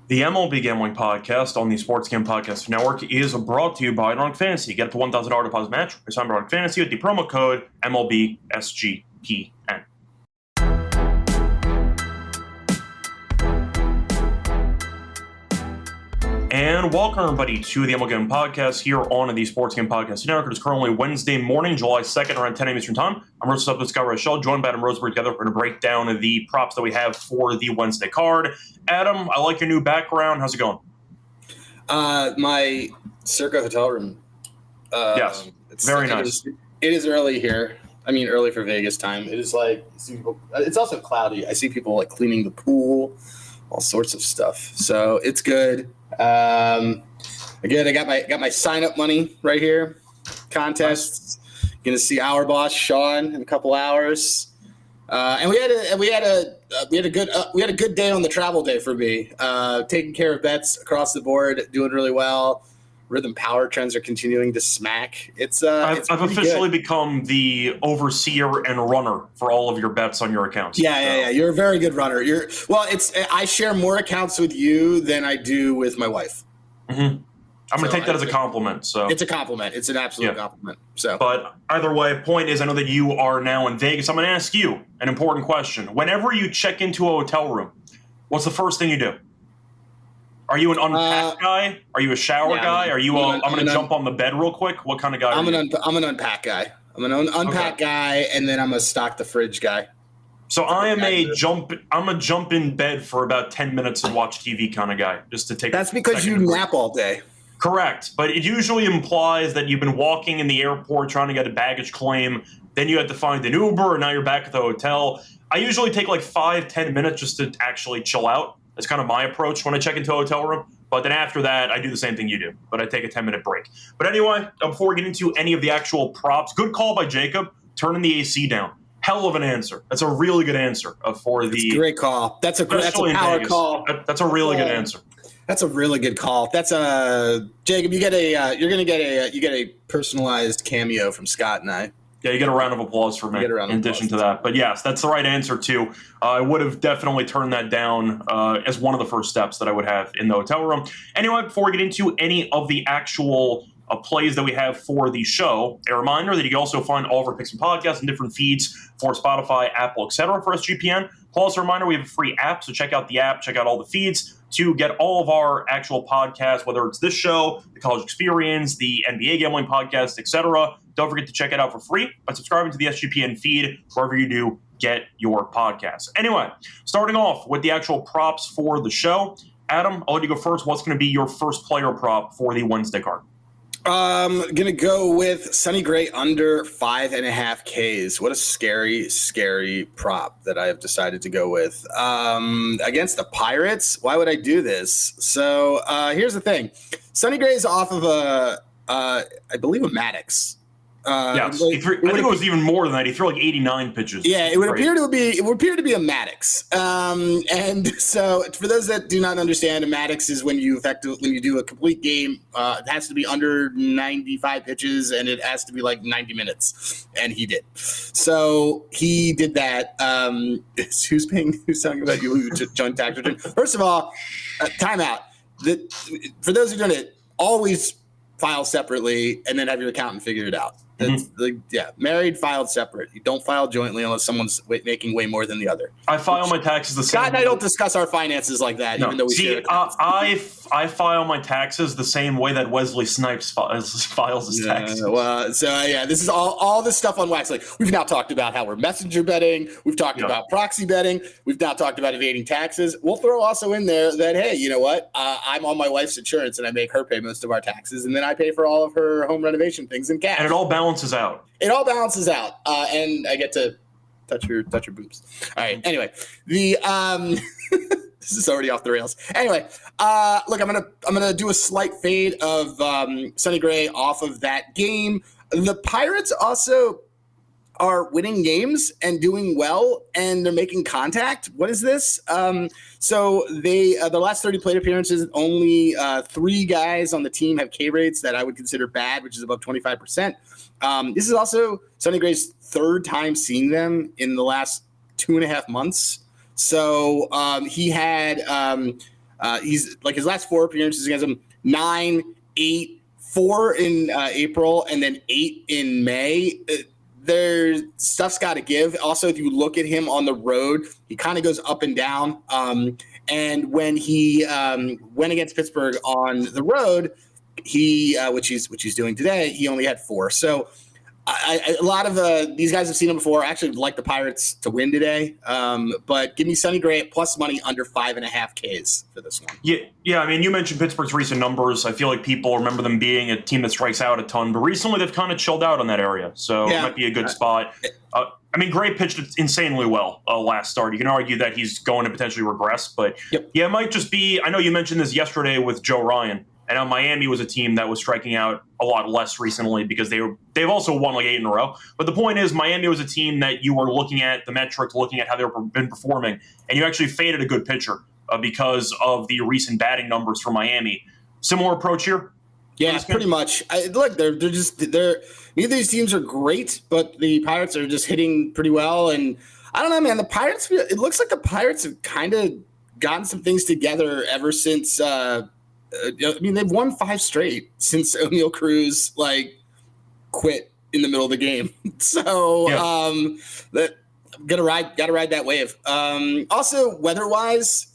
The MLB Gambling Podcast on the Sports Game Podcast Network is brought to you by Underdog Fantasy. Get up to $1,000 deposit match for Underdog Fantasy with the promo code MLB SGPN. And welcome, everybody, to the MLB Gambling Podcast here on the Sports Game Podcast Network. It is currently Wednesday morning, July 2nd, around 10 a.m. Eastern Time. I'm Rose up with Scott Rochelle, joined by Adam Roseberry. Together, we're going to break down the props that we have for the Wednesday card. Adam, I like your new background. How's it going? My Circa hotel room. Yes, very nice. It is early here. I mean, early for Vegas time. It is like, it's also cloudy. I see people like cleaning the pool, all sorts of stuff. So it's good. Again, I got my sign up money right here. Contests. Gonna see our boss Sean in a couple hours. And we had a good day on the travel day for me. Taking care of bets across the board, doing really well. Rhythm power trends are continuing to smack. I've officially become the overseer and runner for all of your bets on your accounts. Yeah. You're a very good runner. I share more accounts with you than I do with my wife. Mm-hmm. I'm going to take that as a compliment. So it's a compliment. It's an absolute compliment. So, but either way, point is, I know that you are now in Vegas. I'm going to ask you an important question. Whenever you check into a hotel room, what's the first thing you do? Are you an unpack guy? Are you a shower guy? Are you I'm going to jump on the bed real quick? What kind of guy are you? I'm an unpack guy. I'm an unpack guy, and then I'm a stock the fridge guy. So I'm a jump in bed for about 10 minutes and watch TV kind of guy, just to take. That's because you nap all day. Correct, but it usually implies that you've been walking in the airport trying to get a baggage claim, then you had to find an Uber, and now you're back at the hotel. I usually take like 5-10 minutes just to actually chill out. That's kind of my approach when I check into a hotel room. But then after that, I do the same thing you do, but I take a 10-minute break. But anyway, before we get into any of the actual props, good call by Jacob, turning the AC down. Hell of an answer. That's a really good anscer for the. That's a great call. That's a power call. That's a really good answer. That's a really good call. That's Jacob. You get a personalized cameo from Scott and I. Yeah, you get a round of applause for me in addition to that. But yes, that's the right answer too. I would have definitely turned that down as one of the first steps that I would have in the hotel room. Anyway, before we get into any of the actual plays that we have for the show, a reminder that you can also find all of our picks and podcasts in different feeds for Spotify, Apple, etc. for SGPN. Plus, a reminder, we have a free app, so check out the app, check out all the feeds to get all of our actual podcasts, whether it's this show, the College Experience, the NBA Gambling Podcast, etc. Don't forget to check it out for free by subscribing to the SGPN feed wherever you do get your podcasts. Anyway, starting off with the actual props for the show. Adam, I'll let you go first. What's going to be your first player prop for the Wednesday card? I'm going to go with Sonny Gray under 5.5 Ks. What a scary prop that I have decided to go with. Against the Pirates, why would I do this? So here's the thing. Sonny Gray is off of I believe a Maddox. Yes, I think it was even more than that. He threw like 89 pitches. Yeah, it would appear to be a Maddox. And so, for those that do not understand, a Maddox is when you do a complete game. It has to be under 95 pitches, and it has to be like 90 minutes. And he did. So he did that. Who's talking about you? Joint tax return. First of all, timeout. For those who don't, always file separately, and then have your accountant figure it out. That's married, filed separate. You don't file jointly unless someone's making way more than the other. I file my taxes the same way. Scott and I don't discuss our finances like that, even though we share accounts. I file my taxes the same way that Wesley Snipes files his taxes. Well, this is all this stuff on wax. Like, we've now talked about how we're messenger betting. We've talked about proxy betting. We've now talked about evading taxes. We'll throw also in there that, hey, you know what? I'm on my wife's insurance, and I make her pay most of our taxes, and then I pay for all of her home renovation things in cash. And it all balances out. And I get to touch your boobs. All right. Anyway, this is already off the rails. Anyway, look, I'm gonna do a slight fade of Sonny Gray off of that game. The Pirates also are winning games and doing well, and they're making contact. What is this? So the last 30 plate appearances, only 3 guys on the team have K rates that I would consider bad, which is above 25%. This is also Sonny Gray's 3rd time seeing them in the last 2.5 months. So he had He's like his last 4 appearances against him: 9, 8, 4 in April, and then 8 in May. Their stuff's got to give. Also, if you look at him on the road, he kind of goes up and down. And when he went against Pittsburgh on the road, which he's doing today, he only had 4. So a lot of these guys have seen him before. I actually like the Pirates to win today, but give me Sonny Gray at plus money under 5.5 Ks for this one. Yeah. I mean, you mentioned Pittsburgh's recent numbers. I feel like people remember them being a team that strikes out a ton, but recently they've kind of chilled out on that area, so it might be a good spot. I mean, Gray pitched insanely well last start. You can argue that he's going to potentially regress, but it might just be. I know you mentioned this yesterday with Joe Ryan. And Miami was a team that was striking out a lot less recently because they've also won like 8 in a row. But the point is, Miami was a team that you were looking at the metrics, looking at how they've been performing, and you actually faded a good pitcher because of the recent batting numbers for Miami. Similar approach here? Yeah, pretty much. Look, they're neither of these teams are great, but the Pirates are just hitting pretty well. And I don't know, man. The Pirates. It looks like the Pirates have kind of gotten some things together ever since. I mean, they've won 5 straight since O'Neal Cruz quit in the middle of the game. So gotta ride that wave. Also, weather-wise,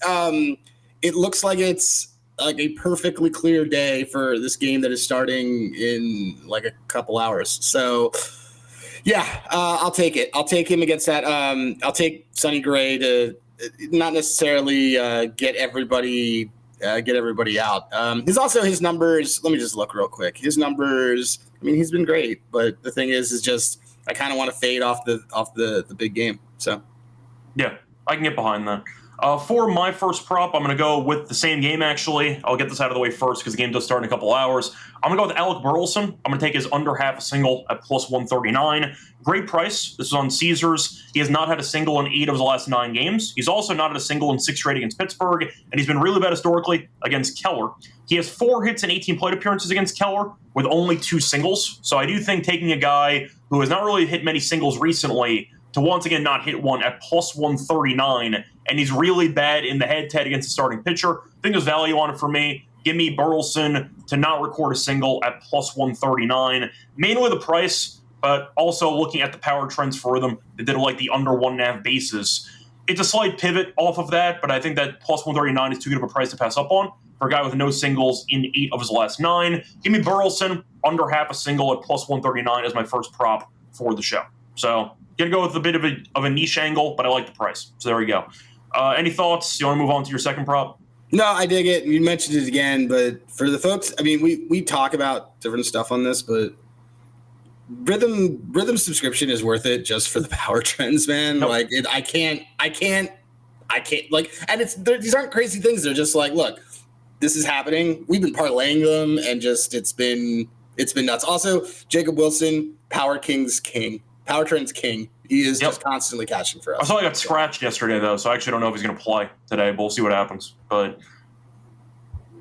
it looks like it's like a perfectly clear day for this game that is starting in like a couple hours. So I'll take it. I'll take him against that. I'll take Sonny Gray to not necessarily get everybody out. His numbers, let me just look real quick. His numbers, I mean, he's been great, but the thing is just I kind of want to fade off the big game. So yeah, I can get behind that. For my first prop, I'm going to go with the same game, actually. I'll get this out of the way first because the game does start in a couple hours. I'm going to go with Alec Burleson. I'm going to take his under half a single at plus 139. Great price. This is on Caesars. He has not had a single in 8 of his last 9 games. He's also not had a single in 6 straight against Pittsburgh, and he's been really bad historically against Keller. He has 4 hits and 18 plate appearances against Keller with only 2 singles. So I do think taking a guy who has not really hit many singles recently to once again not hit one at plus 139, and he's really bad in the head-to-head against the starting pitcher. I think there's value on it for me. Give me Burleson to not record a single at plus 139. Mainly the price, but also looking at the power trends for them. They did like the under 1.5 bases. It's a slight pivot off of that, but I think that plus 139 is too good of a price to pass up on for a guy with no singles in 8 of his last 9. Give me Burleson under half a single at plus 139 as my first prop for the show. So going to go with a bit of a niche angle, but I like the price. So there we go. Any thoughts? You want to move on to your second prop? No, I dig it. You mentioned it again, but for the folks, I mean, we talk about different stuff on this, but Rhythm subscription is worth it just for the power trends, man. Nope. Like I can't like, and these aren't crazy things. They're just like, look, this is happening. We've been parlaying them, and just it's been nuts. Also, Jacob Wilson, Power Trends King. He is just constantly catching for us. I saw he got scratched yesterday, though, so I actually don't know if he's going to play today, but we'll see what happens. But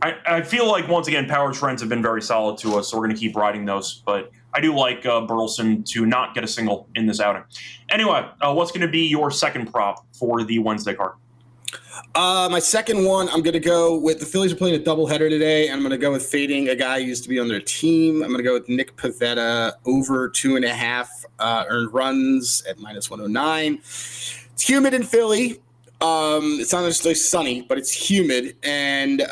I feel like, once again, power trends have been very solid to us, so we're going to keep riding those. But I do like Burleson to not get a single in this outing. Anyway, what's going to be your second prop for the Wednesday card? My second one, I'm going to go with the Phillies are playing a doubleheader today, and I'm going to go with fading a guy who used to be on their team. I'm going to go with Nick Pivetta over 2.5 earned runs at minus 109. It's humid in Philly. It's not necessarily sunny, but it's humid, and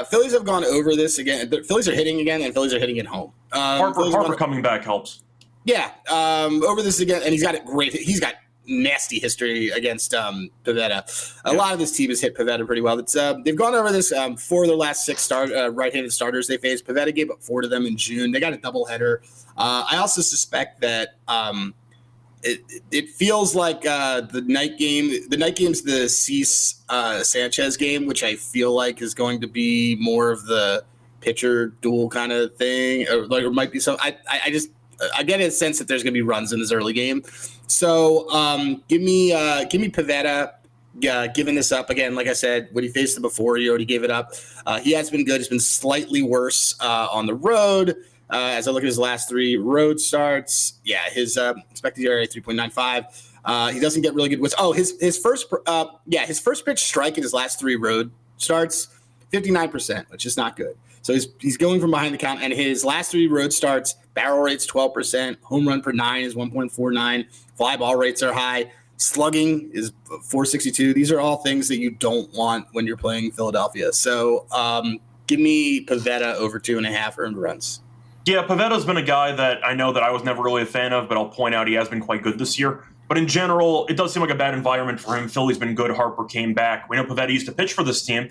Phillies have gone over this again. The Phillies are hitting again, and Phillies are hitting at home. Harper coming back helps. Yeah, over this again, and he's got nasty history against Pivetta. A lot of this team has hit Pivetta pretty well. They've gone over this 4 of their last 6 right-handed starters they faced. Pivetta gave up 4 to them in June. They got a doubleheader. I also suspect that it feels like the night game's the Cease Sanchez game, which I feel like is going to be more of the pitcher duel kind of thing, or might be so. I get a sense that there's going to be runs in this early game. So give me Pivetta. Giving this up again, like I said, when he faced it before, he already gave it up. He has been good. He's been slightly worse on the road. As I look at his last 3 road starts, his expected ERA 3.95. He doesn't get really good. His first pitch strike in his last 3 road starts 59%, which is not good. So he's going from behind the count, and his last 3 road starts, barrel rate's 12%, home run per 9 is 1.49, fly ball rates are high, slugging is 462. These are all things that you don't want when you're playing Philadelphia. So give me Pivetta over 2.5 earned runs. Yeah, Pavetta's been a guy that I know that I was never really a fan of, but I'll point out he has been quite good this year. But in general, it does seem like a bad environment for him. Philly's been good. Harper came back. We know Pivetta used to pitch for this team.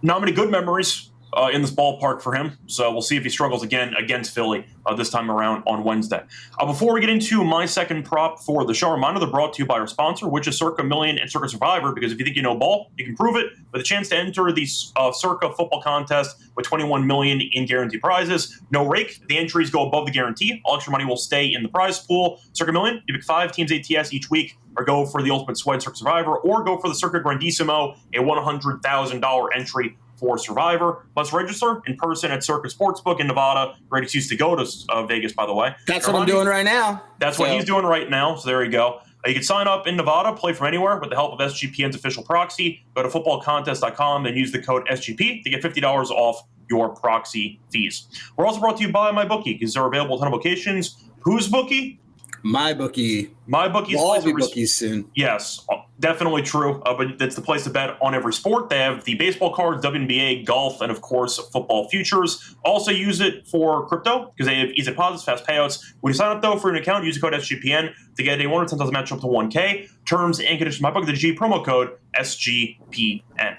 Not many good memories in this ballpark for him. So we'll see if he struggles again against Philly this time around on Wednesday. Before we get into my second prop for the show, reminder, they're brought to you by our sponsor, which is Circa Million and Circa Survivor, because if you think you know ball, you can prove it with a chance to enter the Circa football contest with $21 million in guaranteed prizes. No rake. The entries go above the guarantee. All extra money will stay in the prize pool. Circa Million, you pick 5 teams ATS each week, or go for the Ultimate Sweat Circa Survivor, or go for the Circa Grandissimo, a $100,000 entry for Survivor. Must register in person at Circa Sportsbook in Nevada. Great excuse to go to Vegas, by the way. That's what I'm doing right now. That's what he's doing right now, so there you go. You can sign up in Nevada, play from anywhere with the help of SGPN's official proxy. Go to footballcontest.com and use the code SGP to get $50 off your proxy fees. We're also brought to you by MyBookie, because they're available at a ton of locations. Whose bookie? MyBookie. MyBookie's we'll all be bookies soon. Yes, definitely true. But that's the place to bet on every sport. They have the baseball cards, WNBA, golf, and of course football futures. Also use it for crypto because they have easy deposits, fast payouts. When you sign up though for an account, use the code SGPN to get a 1 or 10,000 match up to 1K. Terms and conditions. MyBookie, the G promo code SGPN.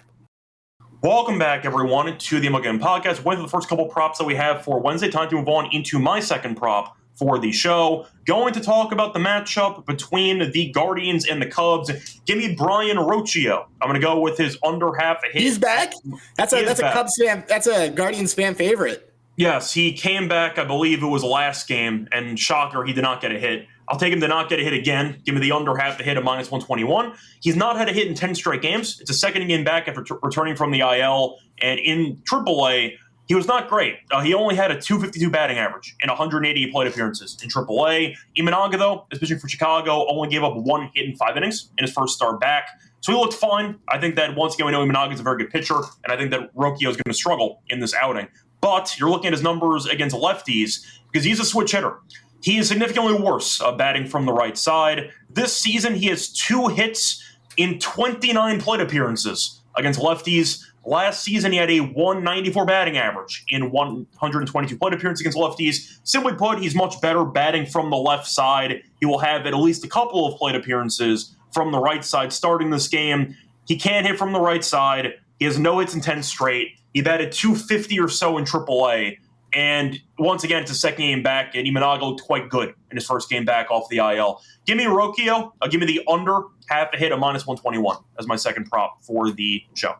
Welcome back, everyone, to the MLB Gambling Podcast. One of the first couple props that we have for Wednesday. Time to move on into my second prop for the show. Going to talk about the matchup between the Guardians and the Cubs. Give me Brian Rocchio. I'm going to go with his under half a hit. He's back? That's a Cubs fan. That's a Guardians fan favorite. Yes, he came back, I believe it was last game, and shocker, he did not get a hit. I'll take him to not get a hit again. Give me the under half a hit at minus 121. He's not had a hit in 10 straight games. It's a second game back after returning from the IL, and in AAA, he was not great. He only had a .252 batting average in 180 plate appearances in AAA. Imanaga, though, is pitching for Chicago, only gave up 1 hit in 5 innings in his first start back. So he looked fine. I think that once again, we know Imanaga is a very good pitcher, and I think that Rocchio is going to struggle in this outing. But you're looking at his numbers against lefties because he's a switch hitter. He is significantly worse batting from the right side. This season, he has 2 hits in 29 plate appearances against lefties. Last season, he had a 194 batting average in 122 plate appearances against lefties. Simply put, he's much better batting from the left side. He will have at least a couple of plate appearances from the right side starting this game. He can't hit from the right side. He has no hits in 10 straight. He batted .250 or so in AAA. And once again, it's a second game back, and Imanaga looked quite good in his first game back off the IL. Give me Rocchio. Give me the under half a hit at minus 121 as my second prop for the show.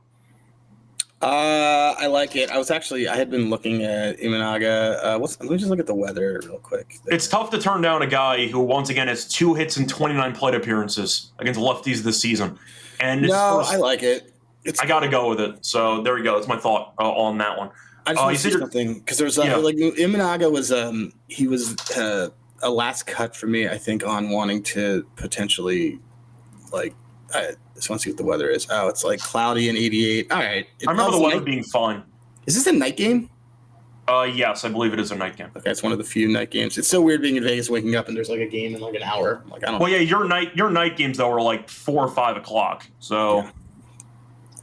I like it. I had been looking at Imanaga. Let me just look at the weather real quick. It's tough to turn down a guy who, once again, has 2 hits in 29 plate appearances against lefties this season. And I like it. I got to go with it. So there we go. That's my thought on that one. I just want to say something because there's like Imanaga was he was a last cut for me. I think on wanting to potentially I just want to see what the weather is. Oh, it's like cloudy and 88. All right. I remember the weather being fine. Is this a night game? Yes, I believe it is a night game. Okay, it's one of the few night games. It's so weird being in Vegas, waking up and there's like a game in like an hour. Like I don't. Well, yeah, your night games though are like 4 or 5 o'clock. So. Yeah.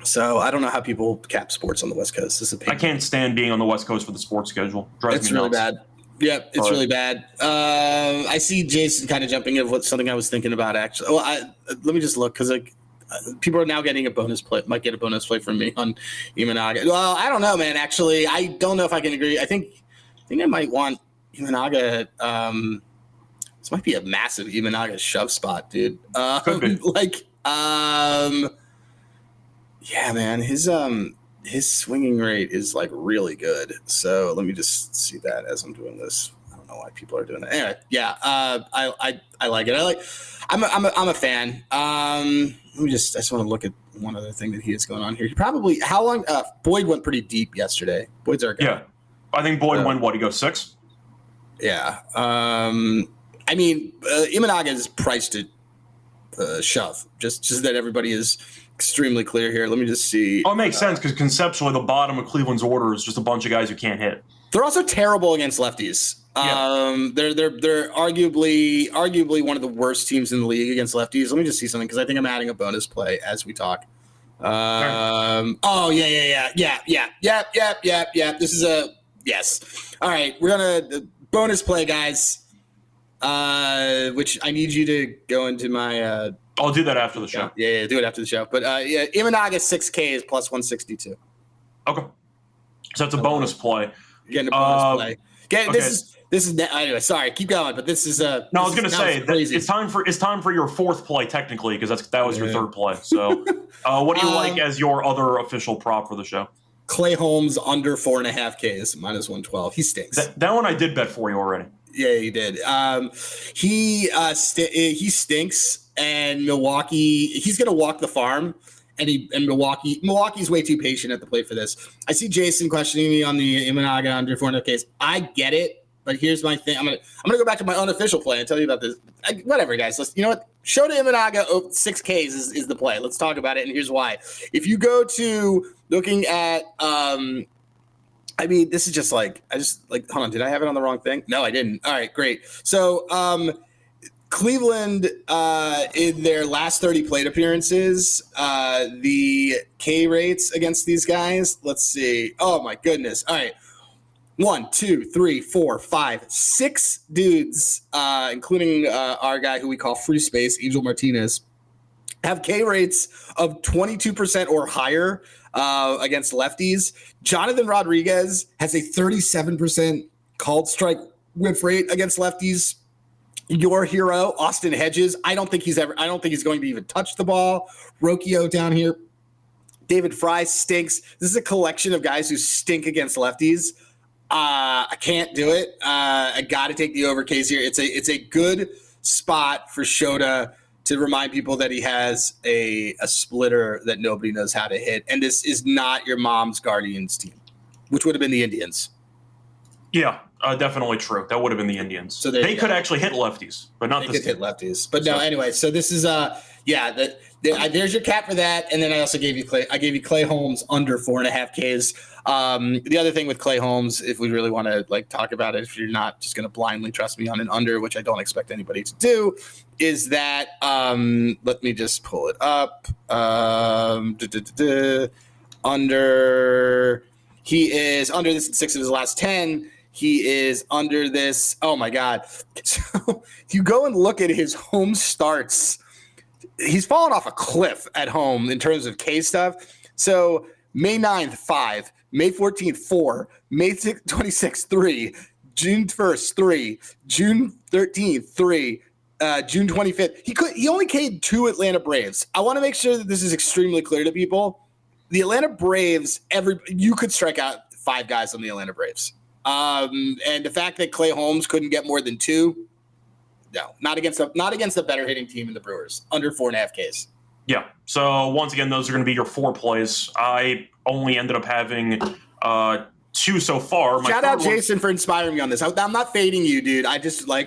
So I don't know how people cap sports on the West Coast. This is a pain. I can't stand being on the West Coast for the sports schedule. Drives me really nuts. Bad. Yeah, it's really bad. I see Jason kind of jumping in with something I was thinking about actually. Well, let me just look because people are now getting a bonus play. Might get a bonus play from me on Imanaga. Well, I don't know, man. Actually, I don't know if I can agree. I think I might want Imanaga. This might be a massive Imanaga shove spot, dude. Could be. Yeah, man, his swinging rate is like really good. So let me just see that as I'm doing this. I don't know why people are doing that. Anyway, yeah, I like it. I'm a fan. I just want to look at one other thing that he has going on here. How long? Boyd went pretty deep yesterday. Boyd's our guy. Yeah, I think Boyd went what? He goes 6. Yeah. I mean, Imanaga is priced at shove. Just that everybody is extremely clear here. Let me just see. Oh, it makes sense because conceptually the bottom of Cleveland's order is just a bunch of guys who can't hit. They're also terrible against lefties. Yeah. They're arguably one of the worst teams in the league against lefties. Let me just see something because I think I'm adding a bonus play as we talk. Oh yeah. This is a yes. All right, we're gonna bonus play, guys. Which I need you to go into my. I'll do that after the show. Yeah, do it after the show. But Imanaga 6K is plus 162. Okay, so it's a bonus play. Getting a bonus play. This is anyway. Sorry, keep going. But this is no. I was going to say it's time for your fourth play technically because that was your third play. So, what do you like as your other official prop for the show? Clay Holmes under 4.5Ks minus 112. He stinks. That one I did bet for you already. Yeah, he did. He stinks, and Milwaukee. He's going to walk the farm. And Milwaukee's way too patient at the plate for this. I see Jason questioning me on the Imanaga under 4.5Ks. I get it, but here's my thing. I'm gonna go back to my unofficial play and tell you about this. Whatever, guys. You know what? Shota Imanaga 6Ks is the play. Let's talk about it, and here's why. If you go to looking at, this is just like hold on. Did I have it on the wrong thing? No, I didn't. All right, great. So Cleveland, in their last 30 plate appearances, the K rates against these guys, let's see. Oh, my goodness. All right. 1, 2, 3, 4, 5, 6 dudes, including our guy who we call Free Space, Angel Martinez, have K rates of 22% or higher against lefties. Jonathan Rodriguez has a 37% called strike whiff rate against lefties. Your hero, Austin Hedges, I don't think he's going to even touch the ball. Rocchio down here. David Fry stinks. This is a collection of guys who stink against lefties. I can't do it. I got to take the over case here. It's a good spot for Shota to remind people that he has a splitter that nobody knows how to hit. And this is not your mom's Guardians team, which would have been the Indians. Yeah. Definitely true. That would have been the Indians. So they could actually hit lefties, but not this. They could hit lefties, but no. Anyway, so this is there's your cap for that, and then I also gave you Clay Holmes under 4.5Ks. The other thing with Clay Holmes, if we really want to talk about it, if you're not just going to blindly trust me on an under, which I don't expect anybody to do, is that let me just pull it up. Under, he is under this in 6 of his last 10. He is under this. Oh, my God. So if you go and look at his home starts, he's fallen off a cliff at home in terms of K stuff. So May 9th, 5. May 14th, 4. May 26th, 3. June 1st, 3. June 13th, 3. June 25th. He only K'd 2 Atlanta Braves. I want to make sure that this is extremely clear to people. The Atlanta Braves, you could strike out 5 guys on the Atlanta Braves. And the fact that Clay Holmes couldn't get more than 2, no, not against a better hitting team in the Brewers, under 4.5Ks. Yeah. So once again, those are going to be your 4 plays. I only ended up having 2 so far. Shout out Jason for inspiring me on this. I'm not fading you, dude. I just I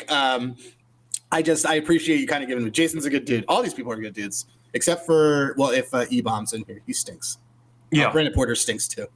appreciate you kind of giving me. Jason's a good dude. All these people are good dudes, except for if E-Bomb's in here, he stinks. Yeah, Brandon Porter stinks too.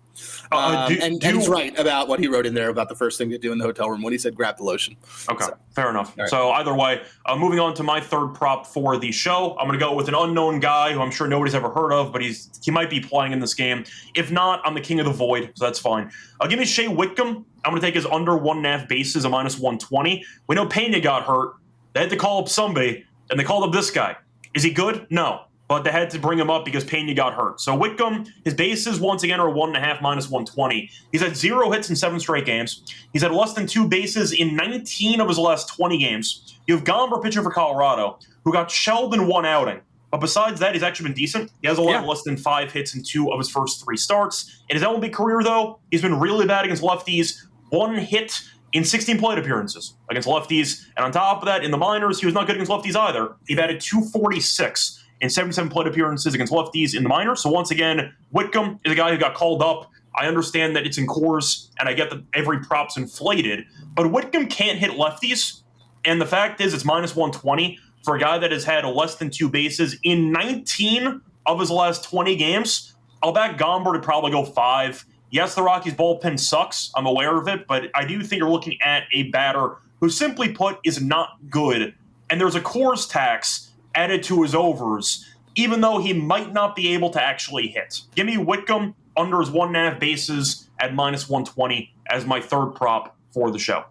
And he's right about what he wrote in there about the first thing to do in the hotel room when he said grab the lotion. Okay, fair enough. Right. So either way, moving on to my third prop for the show, I'm going to go with an unknown guy who I'm sure nobody's ever heard of, but he might be playing in this game. If not, I'm the king of the void, so that's fine. Give me Shea Whitcomb. I'm going to take his under 1.5 bases, a minus 120. We know Pena got hurt. They had to call up somebody, and they called up this guy. Is he good? No. But they had to bring him up because Pena got hurt. So Whitcomb, his bases once again are 1.5 minus 120. He's had 0 hits in 7 straight games. He's had less than 2 bases in 19 of his last 20 games. You have Gamble pitcher for Colorado, who got shelled in 1 outing. But besides that, he's actually been decent. He has allowed less than 5 hits in 2 of his first 3 starts. In his MLB career, though, he's been really bad against lefties. 1 hit in 16 plate appearances against lefties. And on top of that, in the minors, he was not good against lefties either. He batted .246 in 77 plate appearances against lefties in the minors. So once again, Whitcomb is a guy who got called up. I understand that it's in Coors, and I get that every prop's inflated. But Whitcomb can't hit lefties. And the fact is it's minus 120 for a guy that has had less than 2 bases in 19 of his last 20 games, I'll back Gamble to probably go 5. Yes, the Rockies bullpen sucks. I'm aware of it, but I do think you're looking at a batter who, simply put, is not good. And there's a Coors tax added to his overs, even though he might not be able to actually hit. Give me Whitcomb under his 1.5 bases at -120 as my third prop for the show.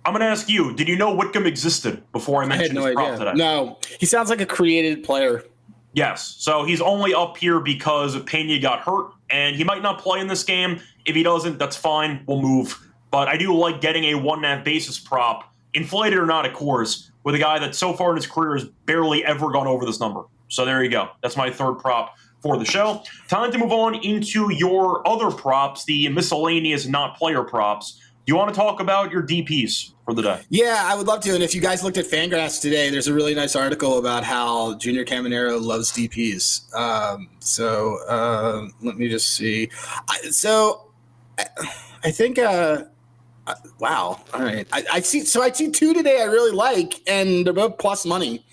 I'm going to ask you, did you know Whitcomb existed before I mentioned his prop today? No. He sounds like a created player. Yes. So he's only up here because Pena got hurt, and he might not play in this game. If he doesn't, that's fine. We'll move. But I do like getting a 1.5 basis prop, inflated or not, of course, with a guy that so far in his career has barely ever gone over this number. So there you go. That's my third prop for the show. Time to move on into your other props, the miscellaneous not player props. Do you want to talk about your DPs for the day? Yeah, I would love to. And if you guys looked at Fangraphs today, there's a really nice article about how Junior Caminero loves DPs. Let me just see. I think wow. All right. I see 2 today I really like, and they're both plus money.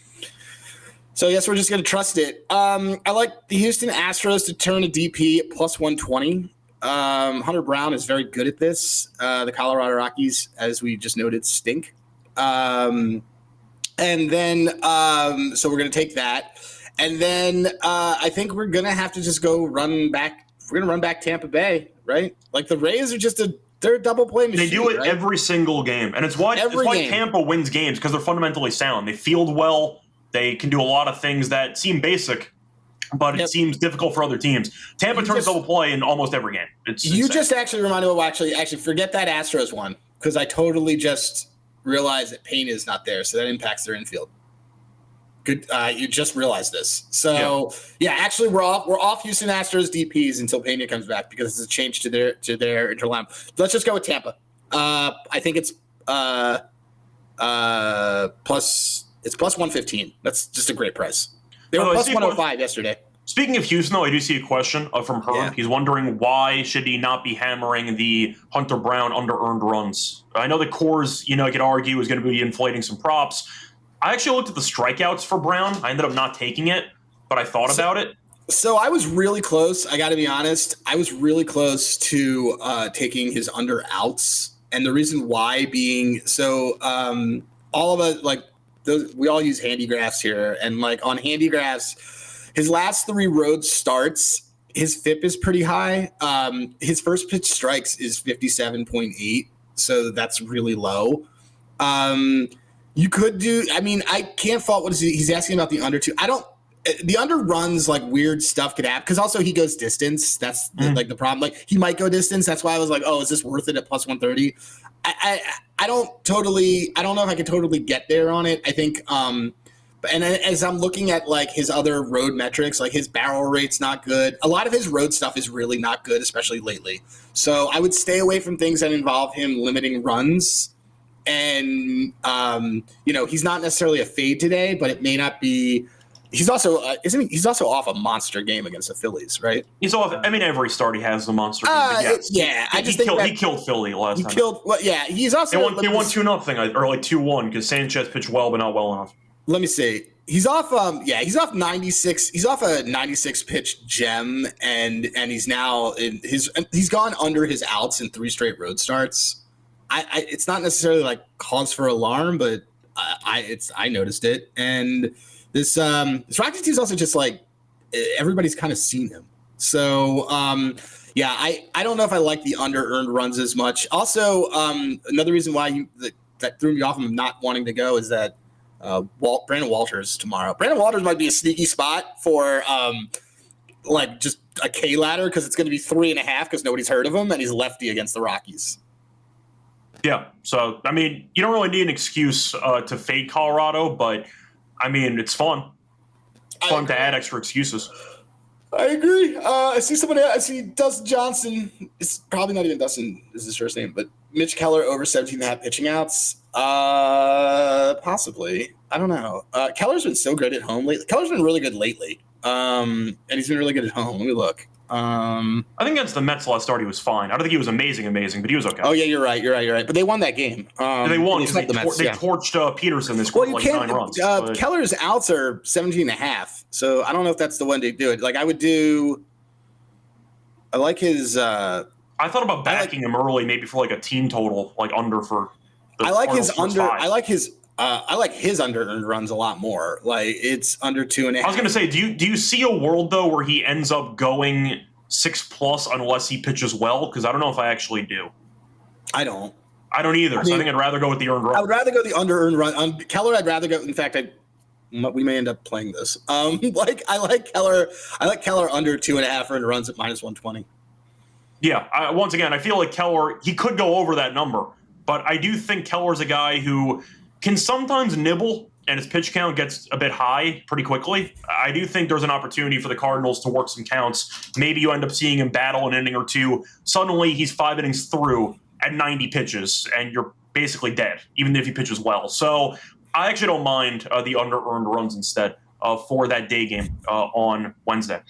So I guess we're just going to trust it. I like the Houston Astros to turn a DP at plus 120. Hunter Brown is very good at this. The Colorado Rockies, as we just noted, stink. So we're going to take that. And then I think we're going to have to just go run back. We're going to run back Tampa Bay, right? Like the Rays are they're a double play machine. They do it right? every single game. And it's why Tampa wins games, because they're fundamentally sound. They field well. They can do a lot of things that seem basic, but it seems difficult for other teams. Tampa turns double play in almost every game. You just actually reminded me of actually forget that Astros one, because I totally just realized that Payne is not there, so that impacts their infield. Good, you just realized this. So actually we're off Houston Astros DPs until Pena comes back, because it's a change to their interline. Let's just go with Tampa. I think it's plus 115. That's just a great price. They were plus 105 yesterday. Speaking of Houston, though, I do see a question from her. Yeah. He's wondering why should he not be hammering the Hunter Brown under-earned runs. I know the Coors, you could argue, is going to be inflating some props. I actually looked at the strikeouts for Brown. I ended up not taking it, but I thought about it. So I was really close. I got to be honest. I was really close to taking his under outs. And the reason why being all of us, we all use Handigraphs here. And on Handigraphs, his last 3 road starts, his FIP is pretty high. His first pitch strikes is 57.8. So that's really low. You could do, I can't fault what he's asking about the under 2. The under runs weird stuff could happen, because also he goes distance. That's the problem. He might go distance. That's why I was like, oh, is this worth it at plus 130? I don't know if I can totally get there on it. I think, and as I'm looking at his other road metrics, his barrel rate's not good. A lot of his road stuff is really not good, especially lately. So I would stay away from things that involve him limiting runs. And, he's not necessarily a fade today, but it may not be. He's also he's also off a monster game against the Phillies, right? He's off. Every start he has a monster game. He killed Philly last time. He's also they won 2-0 or 2-1 because Sanchez pitched well, but not well enough. Let me see. He's off. He's off 96. He's off a 96 pitch gem, and he's now he's gone under his outs in 3 straight road starts. It's not necessarily cause for alarm, but I noticed it. And this Rockies team is also just everybody's kind of seen him. So I don't know if I like the under earned runs as much. Also, another reason why that threw me off of not wanting to go is that Brandon Walters tomorrow. Brandon Walters might be a sneaky spot for just a K ladder, because it's going to be 3.5 because nobody's heard of him, and he's lefty against the Rockies. Yeah, so you don't really need an excuse to fade Colorado, but it's fun. It's fun to add extra excuses. I agree. I see someone else. I see Dustin Johnson. It's probably not even Dustin is his first name, but Mitch Keller over 17.5 pitching outs. Possibly. I don't know. Keller's been so good at home lately. Keller's been really good lately. And he's been really good at home. Let me look. I think against the Mets last start he was fine. I don't think he was amazing, but he was okay. Oh yeah, you're right. But they won that game. They won because they torched Peterson. They scored 9 runs. Keller's outs are 17.5, so I don't know if that's the one to do it. Like I like his. I thought about backing him early, maybe for like a team total, like under for. I like his under. I like his under earned runs a lot more. Like it's under 2.5. I was going to say, do you see a world though where he ends up going 6+ unless he pitches well? Because I don't know if I actually do. I don't either. So I think I'd rather go with the earned run. I would rather go the under earned run. On Keller, I'd rather go. In fact, we may end up playing this. I like Keller. I like Keller under 2.5 earned runs at -120. Yeah. Once again, I feel like Keller, he could go over that number, but I do think Keller's a guy who can sometimes nibble and his pitch count gets a bit high pretty quickly. I do think there's an opportunity for the Cardinals to work some counts. Maybe you end up seeing him battle an inning or two. Suddenly he's 5 innings through at 90 pitches and you're basically dead, even if he pitches well. So I actually don't mind the under-earned runs instead for that day game on Wednesday.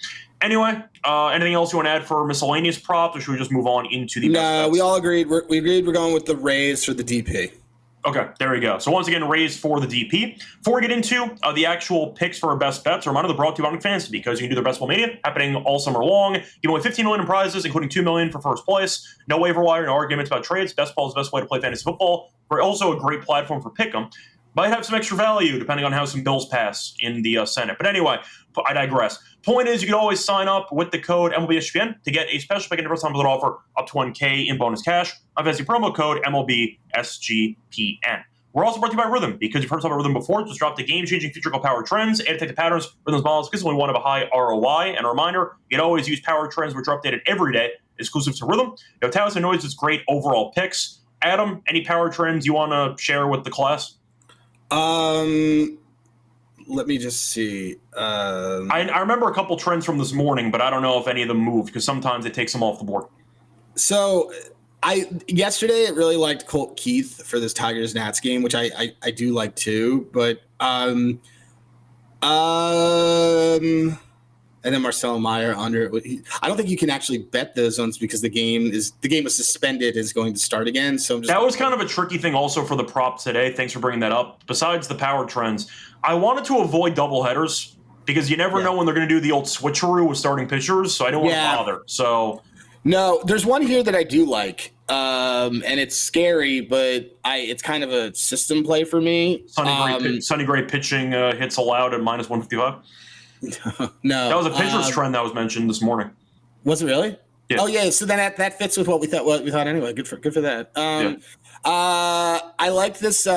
Anyway, anything else you want to add for miscellaneous props, or should we just move on into the best bets? We all agreed. We agreed we're going with the Rays for the DP. Okay, there we go. So once again, Rays for the DP. Before we get into the actual picks for our best bets, a reminder they're brought to you by Underdog Fantasy because you can do their Best Ball Mania happening all summer long. Giving away $15 million in prizes, including $2 million for first place. No waiver wire, no arguments about trades. Best Ball is the best way to play fantasy football. We're also a great platform for Pick'em. Might have some extra value depending on how some bills pass in the Senate. But anyway, I digress. Point is, you can always sign up with the code MLB SGPN to get a special pick and first time offer up to $1K in bonus cash. I've the promo code MLB SGPN. We're also brought to you by Rhythm because you've heard about Rhythm before. Just dropped a game-changing feature called Power Trends. And to take the patterns, Rhythm's models consistently one of a high ROI. And a reminder, you can always use Power Trends, which are updated every day, exclusive to Rhythm. Talis and Noise is great overall picks. Adam, any Power Trends you want to share with the class? Let me just see. I remember a couple trends from this morning, but I don't know if any of them moved because sometimes it takes them off the board. So yesterday I really liked Colt Keith for this Tigers-Nats game, which I do like too. But and then Marcelo Meyer under. I don't think you can actually bet those ones because the game was suspended, is going to start again. So that was kind of a tricky thing also for the props today. Thanks for bringing that up. Besides the power trends, I wanted to avoid doubleheaders because you never know when they're going to do the old switcheroo with starting pitchers. So I don't want to bother. So no, there's one here that I do like, and it's scary, but it's kind of a system play for me. Sonny Gray pitching hits allowed at -155. No, that was a pitcher's trend that was mentioned this morning. Was it really? Yeah. Oh yeah. So then that fits with what we thought. Anyway. Good for that. I like this.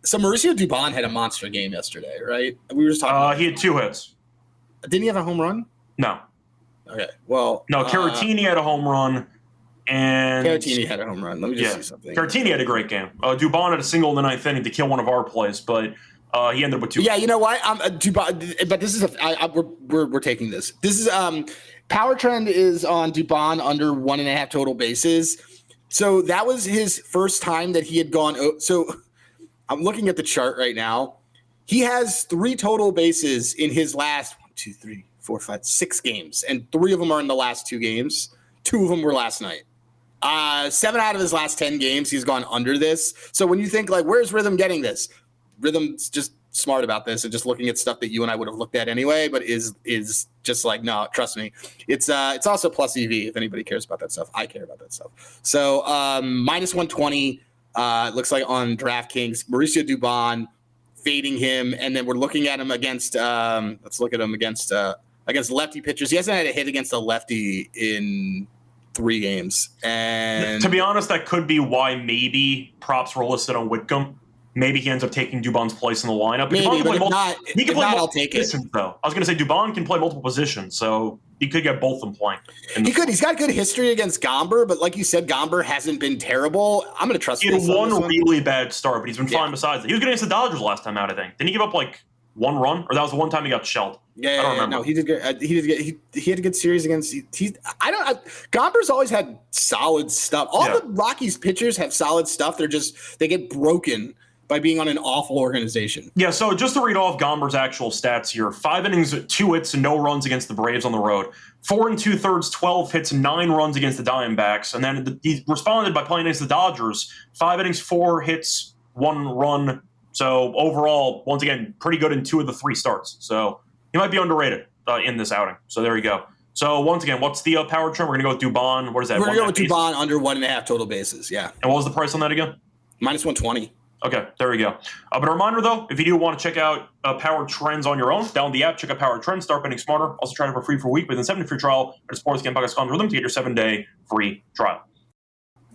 So Mauricio Dubon had a monster game yesterday, right? We were just talking. He had 2 hits. Didn't he have a home run? No. Okay. Well, no. Caratini had a home run, and Caratini had a home run. Let me just see something. Caratini had a great game. Dubon had a single in the 9th inning to kill one of our plays, but. He ended up with 2. Yeah, you know what? Dubon, but this is we're taking this. This is power trend is on Dubon under 1.5 total bases. So that was his first time that he had gone. So I'm looking at the chart right now. He has 3 total bases in his last 1, 2, 3, 4, 5, 6 games, and 3 of them are in the last 2 games. 2 of them were last night. 7 out of his last 10 games, he's gone under this. So when you think like, where's Rhythm getting this? Rhythm's just smart about this and just looking at stuff that you and I would have looked at anyway, but is just like, no, trust me. It's also plus EV if anybody cares about that stuff. I care about that stuff. So -120 looks like on DraftKings. Mauricio Dubon fading him, and then we're looking at him against let's look at him against lefty pitchers. He hasn't had a hit against a lefty in 3 games. And to be honest, that could be why maybe props were listed on Whitcomb. Maybe he ends up taking Dubon's place in the lineup. Maybe, but if not, I'll take it. Though. I was going to say Dubon can play multiple positions, so he could get both of them playing. He could. He's got good history against Gamble, but like you said, Gamble hasn't been terrible. I'm going to trust him. He had one really bad start, but he's been fine besides that. He was good against the Dodgers last time out, I think. Didn't he give up like 1 run? Or that was the one time he got shelled? Yeah, I don't remember. No, he did good. He had a good series against. Gamble's always had solid stuff. All the Rockies pitchers have solid stuff. They get broken by being on an awful organization. Yeah, so just to read off Gomber's actual stats here, 5 innings, 2 hits, and no runs against the Braves on the road. 4 2/3, 12 hits, 9 runs against the Diamondbacks. And then he responded by playing against the Dodgers. 5 innings, 4 hits, 1 run. So overall, once again, pretty good in 2 of the 3 starts. So he might be underrated in this outing. So there you go. So once again, what's the power trend? We're going to go with Dubon. What is that? We're going to go with Dubon under 1.5 total bases, yeah. And what was the price on that again? Minus 120. Okay, there we go. But a reminder, though, if you do want to check out Power Trends on your own, download the app, check out Power Trends, start betting smarter. Also try it for free for a week within 7-day free trial at sportsgamepodcast.com with them to get your 7-day free trial.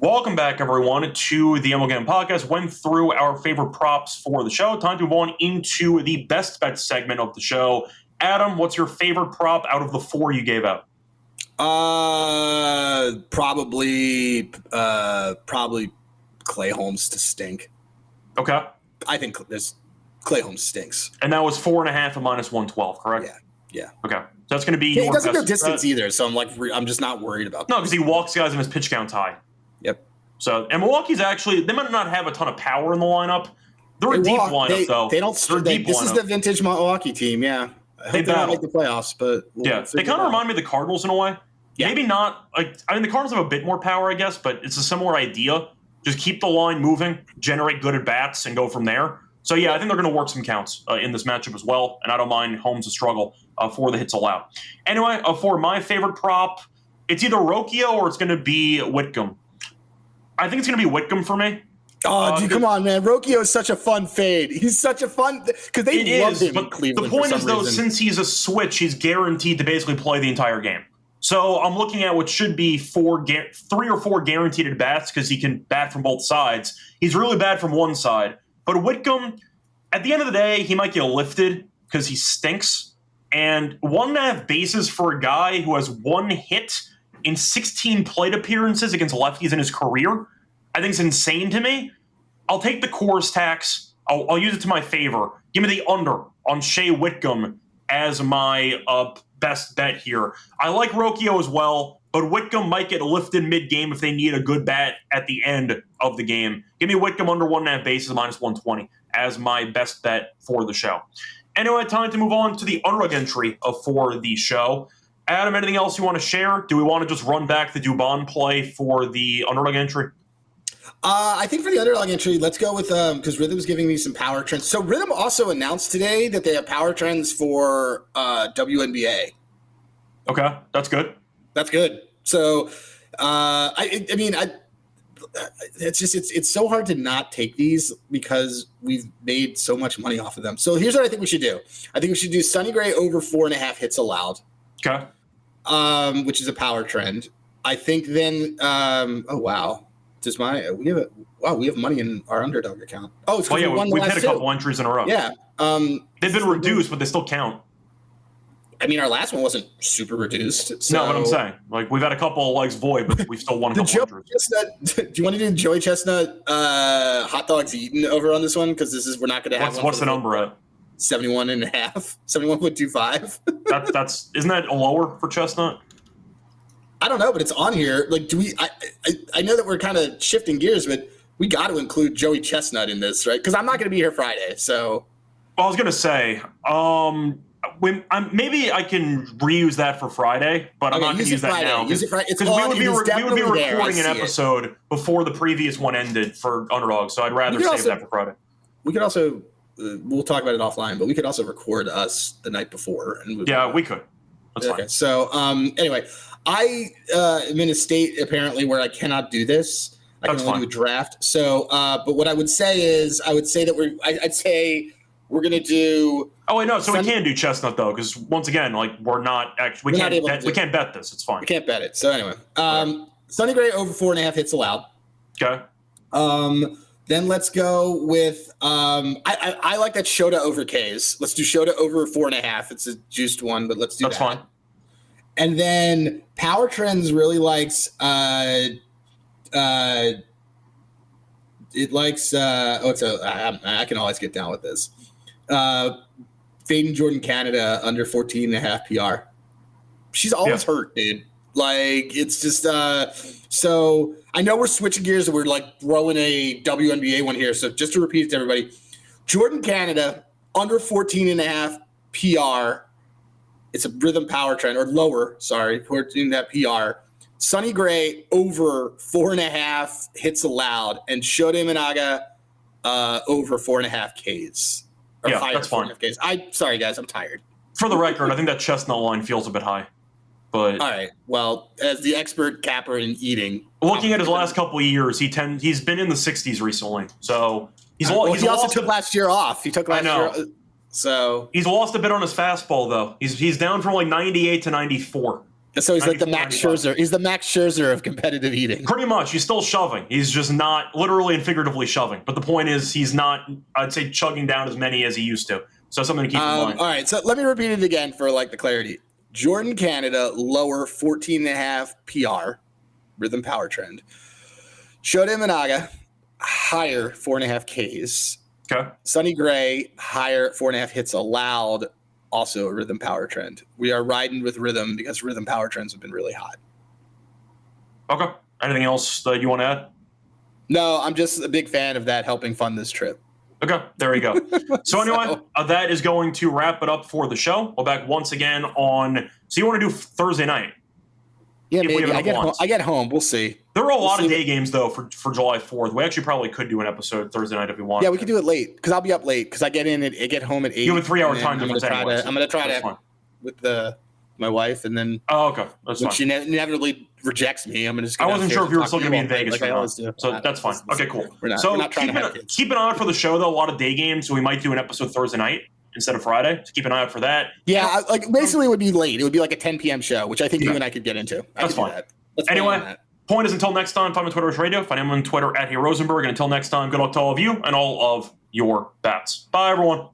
Welcome back, everyone, to the MLB Gambling Podcast. Went through our favorite props for the show. Time to move on into the best bet segment of the show. Adam, what's your favorite prop out of the 4 you gave out? Probably Clay Holmes to stink. Okay. I think Clay Holmes stinks. And that was 4.5 at minus 112, correct? Yeah. Okay. So that's going to be He your doesn't best go distance either, so I'm just not worried about that. No, because he walks guys in his pitch count high. Yep. So, and Milwaukee's actually, they might not have a ton of power in the lineup. They're a deep lineup, though. They don't. This is the vintage Milwaukee team, yeah. I hope they don't make the playoffs, but they kind of remind me of the Cardinals in a way. Yeah. Maybe not. The Cardinals have a bit more power, I guess, but it's a similar idea. Just keep the line moving, generate good at-bats, and go from there. So, yeah, I think they're going to work some counts in this matchup as well, and I don't mind Holmes' struggle for the hits allowed. Anyway, for my favorite prop, it's either Rocchio or it's going to be Whitcomb. I think it's going to be Whitcomb for me. Oh, dude, come on, man. Rocchio is such a fun fade. He's such a fun – because they love him in Cleveland. The point is, though, since he's a switch, he's guaranteed to basically play the entire game. So I'm looking at what should be 3 or 4 guaranteed at bats because he can bat from both sides. He's really bad from one side. But Whitcomb, at the end of the day, he might get lifted because he stinks. And 1.5 bases for a guy who has 1 hit in 16 plate appearances against lefties in his career, I think it's insane to me. I'll take the Coors tax. I'll use it to my favor. Give me the under on Shea Whitcomb as my best bet here. I like Rocchio as well, but Whitcomb might get lifted mid-game if they need a good bat at the end of the game. Give me Whitcomb under 1.5 bases, minus 120 as my best bet for the show. Anyway, time to move on to the underdog entry for the show. Adam, anything else you want to share? Do we want to just run back the Dubon play for the underdog entry? I think for the underdog entry, let's go with because Rhythm's giving me some power trends. So Rhythm also announced today that they have power trends for WNBA. Okay, that's good. That's good. So it's so hard to not take these because we've made so much money off of them. So here's what I think we should do. I think we should do Sonny Gray over 4.5 hits allowed. Okay. Which is a power trend. I think then. Oh wow. We have money in our underdog account. Oh, it's we've hit a couple entries in a row. Yeah, they've been reduced, but they still count. I mean, our last one wasn't super reduced. So. No, but I'm saying, we've had a couple of legs void, but we've still won a couple entries. Do you want to do Joey Chestnut hot dogs eaten over on this one? Because we're not going to have. What's the number at? 71.5, 71.25. That's isn't that a lower for Chestnut? I don't know, but it's on here. I know that we're kind of shifting gears, but we got to include Joey Chestnut in this, right? Because I'm not going to be here Friday, so. Well, I was going to say, maybe I can reuse that for Friday, but I'm not going to use that now. Use it Friday. Because we would be recording an episode before the previous one ended for Underdog, so I'd rather save that for Friday. We could also, we'll talk about it offline, but we could also record us the night before. We could. That's fine. So anyway, I am in a state apparently where I cannot do this. I can only do a draft. So, but what I would say is, I'd say we're going to do. Oh wait, no. So we can do Chestnut though, because once again, we're not actually we can't bet this. It's fine. We can't bet it. So anyway, Sonny Gray over 4.5 hits allowed. Okay. Then let's go with I like that Shota over Ks. Let's do Shota over 4.5. It's a juiced one, but let's do that. That's fine. And then Power Trends really likes I can always get down with this. Faden Jordan Canada under 14.5 PR. She's always hurt, dude. Like, it's just so I know we're switching gears and we're like throwing a WNBA one here. So just to repeat it to everybody, Jordan Canada under 14.5 PR. It's a rhythm power trend, or lower, sorry, 14.5 PR. Sonny Gray over 4.5 hits allowed, and Shota Imanaga over 4.5 Ks. Or yeah, higher, that's fine. Ks. Sorry guys, I'm tired. For the record, I think that chestnut line feels a bit high. But all right. Well, as the expert capper in eating, looking at his last couple of years, he's been in the 60s recently. So he also took last year off. He took last year. So he's lost a bit on his fastball though. He's down from like 98 to 94. So he's like the Max Scherzer. He's the Max Scherzer of competitive eating. Pretty much. He's still shoving. He's just not literally and figuratively shoving. But the point is, he's not, I'd say, chugging down as many as he used to. So something to keep in mind. All right. So let me repeat it again for like the clarity. Jordan Canada, lower 14.5 PR, rhythm power trend. Shota Imanaga, higher 4.5 Ks. Okay. Sonny Gray, higher 4.5 hits allowed, also a rhythm power trend. We are riding with rhythm because rhythm power trends have been really hot. Okay. Anything else that you want to add? No, I'm just a big fan of that helping fund this trip. Okay, there you go. So anyway, that is going to wrap it up for the show. We're back once again on. So you want to do Thursday night? Yeah, maybe. I get home. We'll see. There are a lot of day games though for July 4th. We actually probably could do an episode Thursday night if we want. Yeah, we could do it late because I'll be up late because I get home at 8. You have a 3-hour time difference anyway. I'm gonna try to with my wife, and then okay, that's fine. She inevitably rejects me. I'm just. I wasn't sure if you were still going to be in Vegas. Like I always do. So that's fine. Okay, cool. We're not trying to have kids. Keep an eye out for the show though. A lot of day games, so we might do an episode Thursday night instead of Friday. So keep an eye out for that. Yeah, like basically it would be late. It would be like a 10 p.m. show, which I think you and I could get into. That's fine. Anyway, point is until next time. Find me on Twitter Radio. Find him on Twitter @HeyRosenberg. And until next time, good luck to all of you and all of your bats. Bye, everyone.